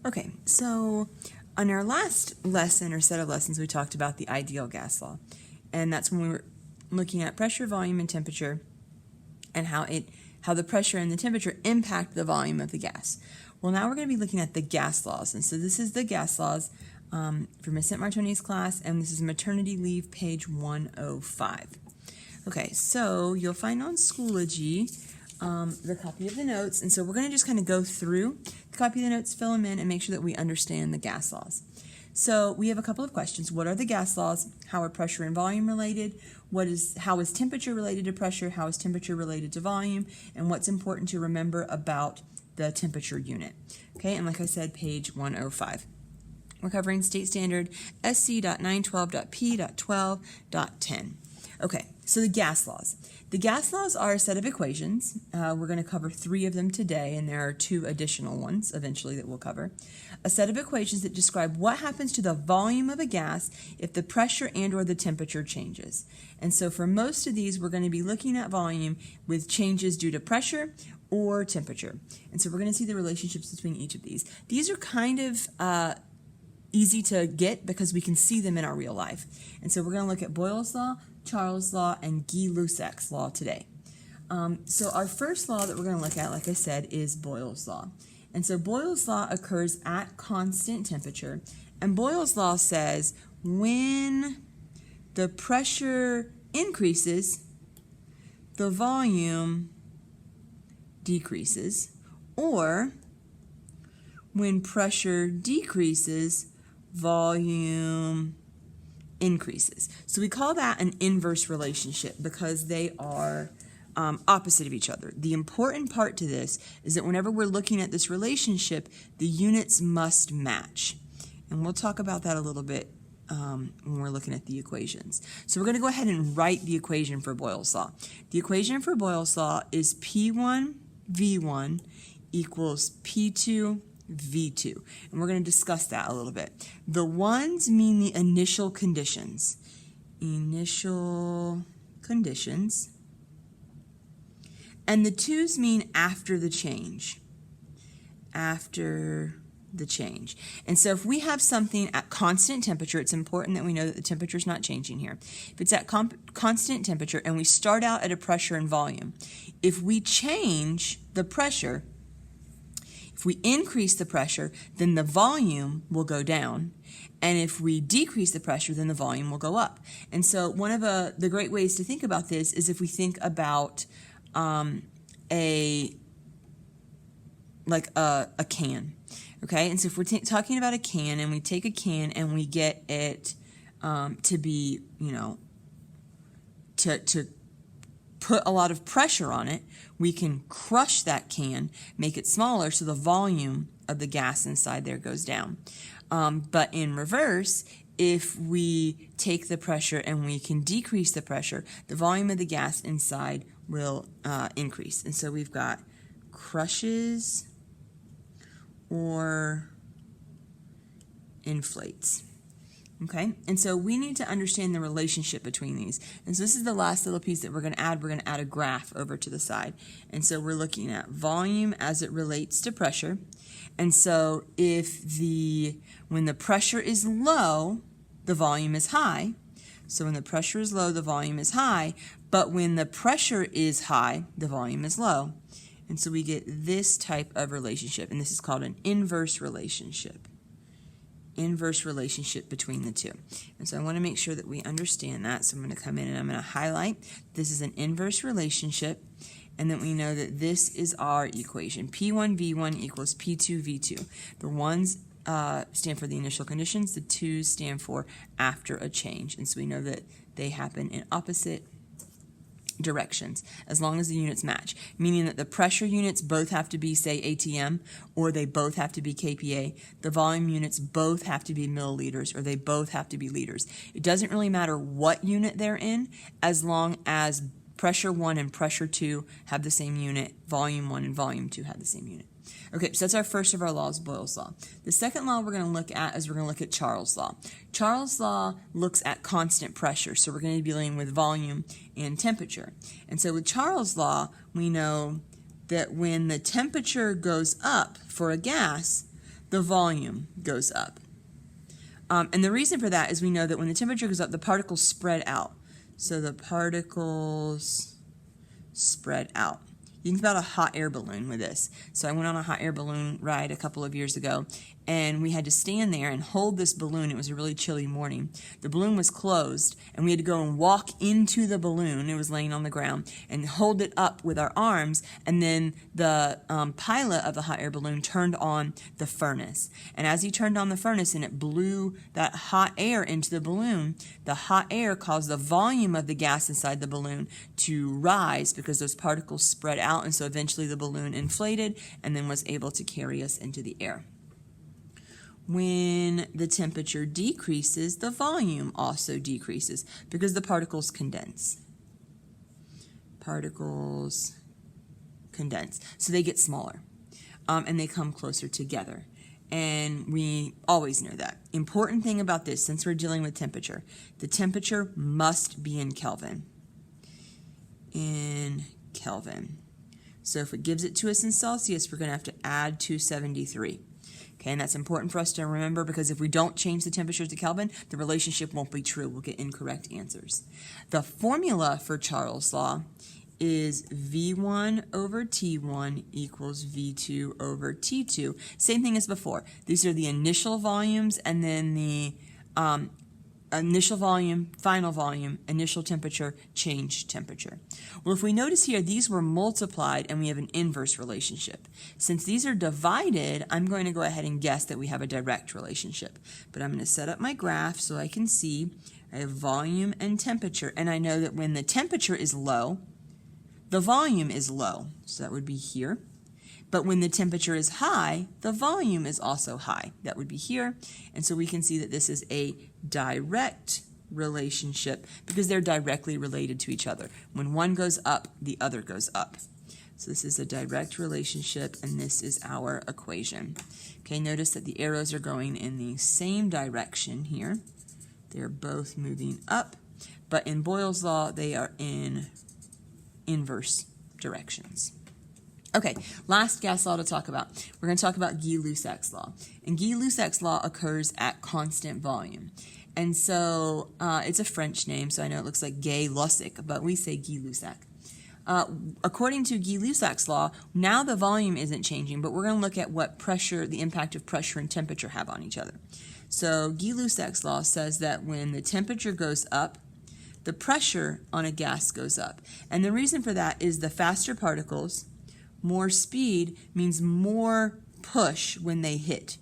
Okay, so on our last lesson or set of lessons, we talked about the ideal gas law. And that's when we were looking at pressure, volume, and temperature and how the pressure and the temperature impact the volume of the gas. Well, now we're going to be looking at the gas laws. And so this is the gas laws for Miss Martoni's class, and this is maternity leave, page 105. Okay, so you'll find on Schoology the copy of the notes, and so we're going to just kind of go through the copy of the notes, fill them in, and make sure that we understand the gas laws. So we have a couple of questions. What are the gas laws? How are pressure and volume related? How is temperature related to pressure? How is temperature related to volume? And what's important to remember about the temperature unit? Okay, and like I said, page 105. We're covering state standard SC.912.P.12.10. Okay, so the gas laws. The gas laws are a set of equations. We're going to cover 3 of them today, and there are 2 additional ones eventually that we'll cover. A set of equations that describe what happens to the volume of a gas if the pressure and or the temperature changes. And so for most of these, we're going to be looking at volume with changes due to pressure or temperature. And so we're going to see the relationships between each of these. These are kind of easy to get because we can see them in our real life. And so we're going to look at Boyle's law, Charles' law, and Gay-Lussac's law today. So our first law that we're going to look at, like I said, is Boyle's law. And so Boyle's law occurs at constant temperature. And Boyle's law says when the pressure increases, the volume decreases, or when pressure decreases, volume increases. So we call that an inverse relationship because they are opposite of each other. The important part to this is that whenever we're looking at this relationship, the units must match. And we'll talk about that a little bit when we're looking at the equations. So we're going to go ahead and write the equation for Boyle's law. The equation for Boyle's law is P1 V1 equals P2 V2. And we're going to discuss that a little bit. The ones mean the initial conditions. Initial conditions. And the 2's mean after the change. After the change. And so if we have something at constant temperature, it's important that we know that the temperature is not changing here. If it's at constant temperature and we start out at a pressure and volume, if we change the pressure, if we increase the pressure, then the volume will go down. And if we decrease the pressure, then the volume will go up. And so one of the great ways to think about this is if we think about a can. Okay, and so if we're talking about a can and we take a can and we get it to be, to put a lot of pressure on it, we can crush that can, make it smaller so the volume of the gas inside there goes down. But in reverse, if we take the pressure and we can decrease the pressure, the volume of the gas inside will increase. And so we've got crushes or inflates. Okay, and so we need to understand the relationship between these. And so this is the last little piece that we're going to add. We're going to add a graph over to the side. And so we're looking at volume as it relates to pressure. And so when the pressure is low, the volume is high. So when the pressure is low, the volume is high. But when the pressure is high, the volume is low. And so we get this type of relationship, and this is called an inverse relationship. Inverse relationship between the 2. And so I want to make sure that we understand that. So I'm going to come in and I'm going to highlight this is an inverse relationship, and then we know that this is our equation. P1 V1 equals P2 V2. The 1's stand for the initial conditions, the 2's stand for after a change. And so we know that they happen in opposite directions as long as the units match, meaning that the pressure units both have to be, say, ATM, or they both have to be kPa. The volume units both have to be milliliters, or they both have to be liters. It doesn't really matter what unit they're in as long as pressure 1 and pressure 2 have the same unit, volume 1 and volume 2 have the same unit. Okay, so that's our first of our laws, Boyle's law. The second law we're going to look at is we're going to look at Charles' law. Charles' law looks at constant pressure, so we're going to be dealing with volume and temperature. And so with Charles' law, we know that when the temperature goes up for a gas, the volume goes up. And the reason for that is we know that when the temperature goes up, the particles spread out. So the particles spread out. You can think about a hot air balloon with this. So I went on a hot air balloon ride a couple of years ago, and we had to stand there and hold this balloon. It was a really chilly morning. The balloon was closed, and we had to go and walk into the balloon. It was laying on the ground, and hold it up with our arms, and then the pilot of the hot air balloon turned on the furnace. And as he turned on the furnace and it blew that hot air into the balloon, the hot air caused the volume of the gas inside the balloon to rise because those particles spread out, and so eventually the balloon inflated and then was able to carry us into the air. When the temperature decreases, the volume also decreases because the particles condense. Particles condense. So they get smaller and they come closer together. And we always know that. Important thing about this, since we're dealing with temperature, the temperature must be in Kelvin. In Kelvin. So if it gives it to us in Celsius, we're going to have to add 273. Okay, and that's important for us to remember because if we don't change the temperatures to Kelvin, the relationship won't be true. We'll get incorrect answers. The formula for Charles' law is V1 over T1 equals V2 over T2. Same thing as before. These are the initial volumes and then the initial volume, final volume, initial temperature, change temperature. Well, if we notice here, these were multiplied and we have an inverse relationship. Since these are divided, I'm going to go ahead and guess that we have a direct relationship. But I'm going to set up my graph so I can see I have volume and temperature, and I know that when the temperature is low, the volume is low. So that would be here. But when the temperature is high, the volume is also high. That would be here. And so we can see that this is a direct relationship because they're directly related to each other. When one goes up, the other goes up. So this is a direct relationship, and this is our equation. Okay, notice that the arrows are going in the same direction here. They're both moving up, but in Boyle's law, they are in inverse directions. Okay, last gas law to talk about. We're going to talk about Gay-Lussac's law. And Gay-Lussac's law occurs at constant volume. And so it's a French name, so I know it looks like Gay-Lussac, but we say Gay-Lussac. According to Gay-Lussac's law, now the volume isn't changing, but we're going to look at what pressure, the impact of pressure and temperature have on each other. So Gay-Lussac's law says that when the temperature goes up, the pressure on a gas goes up. And the reason for that is the faster particles, more speed means more push when they hit.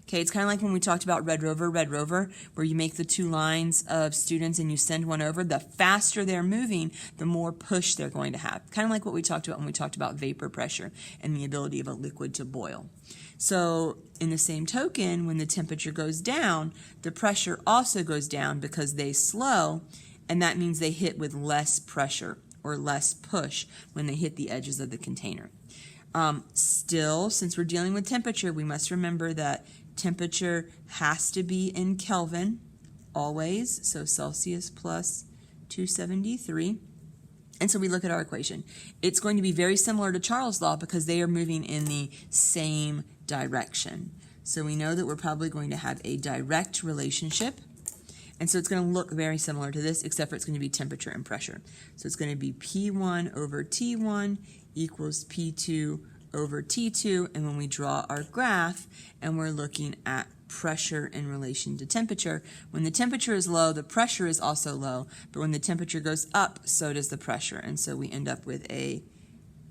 Okay, it's kind of like when we talked about Red Rover, where you make the two lines of students and you send one over. The faster they're moving, the more push they're going to have. Kind of like what we talked about when we talked about vapor pressure and the ability of a liquid to boil. So in the same token, when the temperature goes down, the pressure also goes down because they slow, and that means they hit with less pressure or less push when they hit the edges of the container. Still, since we're dealing with temperature, we must remember that temperature has to be in Kelvin always, so Celsius plus 273. And so we look at our equation. It's going to be very similar to Charles' law because they are moving in the same direction. So we know that we're probably going to have a direct relationship. And so it's going to look very similar to this, except for it's going to be temperature and pressure. So it's going to be P1 over T1 equals P2 over T2. And when we draw our graph and we're looking at pressure in relation to temperature, when the temperature is low, the pressure is also low. But when the temperature goes up, so does the pressure. And so we end up with a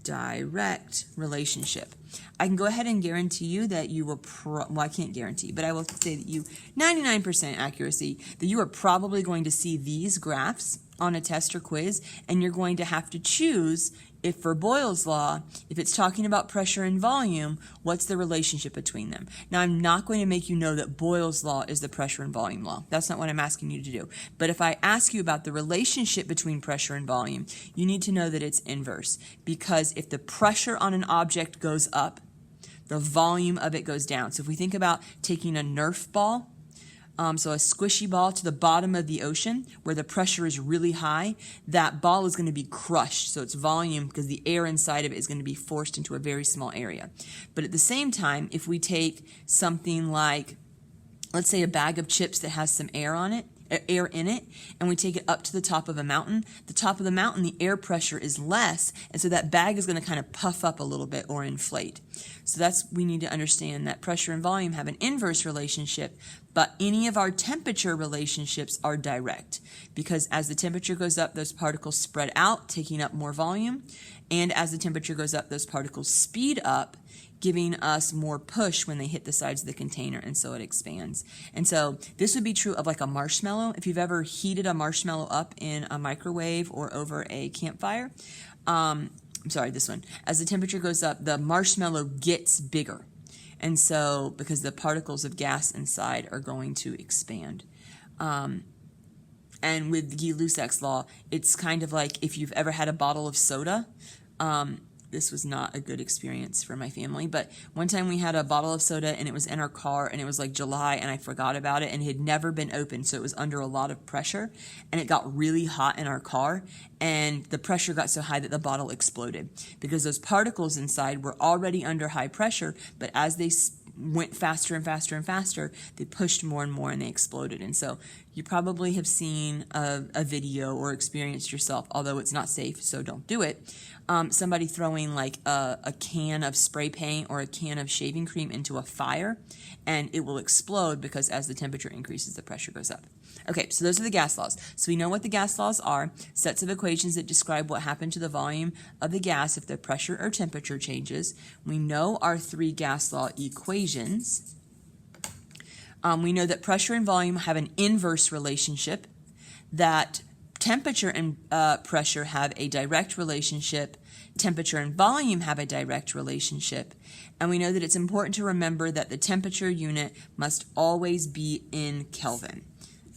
direct relationship. I can go ahead and guarantee you that you will, well, I can't guarantee, but I will say that you, 99% accuracy, that you are probably going to see these graphs on a test or quiz, and you're going to have to choose if for Boyle's law, if it's talking about pressure and volume, what's the relationship between them? Now, I'm not going to make you know that Boyle's law is the pressure and volume law. That's not what I'm asking you to do. But if I ask you about the relationship between pressure and volume, you need to know that it's inverse. Because if the pressure on an object goes up, the volume of it goes down. So if we think about taking a Nerf ball, so a squishy ball to the bottom of the ocean where the pressure is really high, that ball is going to be crushed. So its volume, because the air inside of it is going to be forced into a very small area. But at the same time, if we take something like, let's say, a bag of chips that has some air in it, and we take it up to the top of a mountain, the top of the mountain, the air pressure is less, and so that bag is going to kind of puff up a little bit or inflate. So we need to understand that pressure and volume have an inverse relationship, but any of our temperature relationships are direct, because as the temperature goes up, those particles spread out, taking up more volume, and as the temperature goes up, those particles speed up, giving us more push when they hit the sides of the container, and so it expands. And so this would be true of like a marshmallow. If you've ever heated a marshmallow up in a microwave or over a campfire, I'm sorry, this one. As the temperature goes up, the marshmallow gets bigger. And so, because the particles of gas inside are going to expand. And with Gay-Lussac's law, it's kind of like if you've ever had a bottle of soda. This was not a good experience for my family, but one time we had a bottle of soda and it was in our car, and it was like July and I forgot about it, and it had never been opened, so it was under a lot of pressure, and it got really hot in our car, and the pressure got so high that the bottle exploded because those particles inside were already under high pressure, but as they went faster and faster and faster, they pushed more and more and they exploded. And so you probably have seen a video or experienced yourself, although it's not safe, so don't do it, somebody throwing like a can of spray paint or a can of shaving cream into a fire, and it will explode because as the temperature increases, the pressure goes up. Okay, so those are the gas laws. So we know what the gas laws are, sets of equations that describe what happened to the volume of the gas if the pressure or temperature changes. We know our three gas law equations. We know that pressure and volume have an inverse relationship, that temperature and pressure have a direct relationship, temperature and volume have a direct relationship, and we know that it's important to remember that the temperature unit must always be in Kelvin.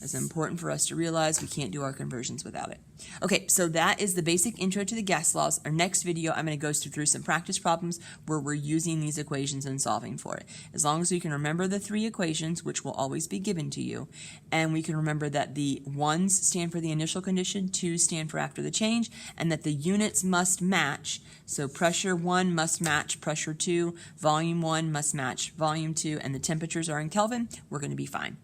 It's important for us to realize we can't do our conversions without it. Okay, so that is the basic intro to the gas laws. Our next video, I'm going to go through some practice problems where we're using these equations and solving for it. As long as we can remember the three equations, which will always be given to you, and we can remember that the 1s stand for the initial condition, 2s stand for after the change, and that the units must match. So pressure 1 must match pressure 2, volume 1 must match volume 2, and the temperatures are in Kelvin, we're going to be fine.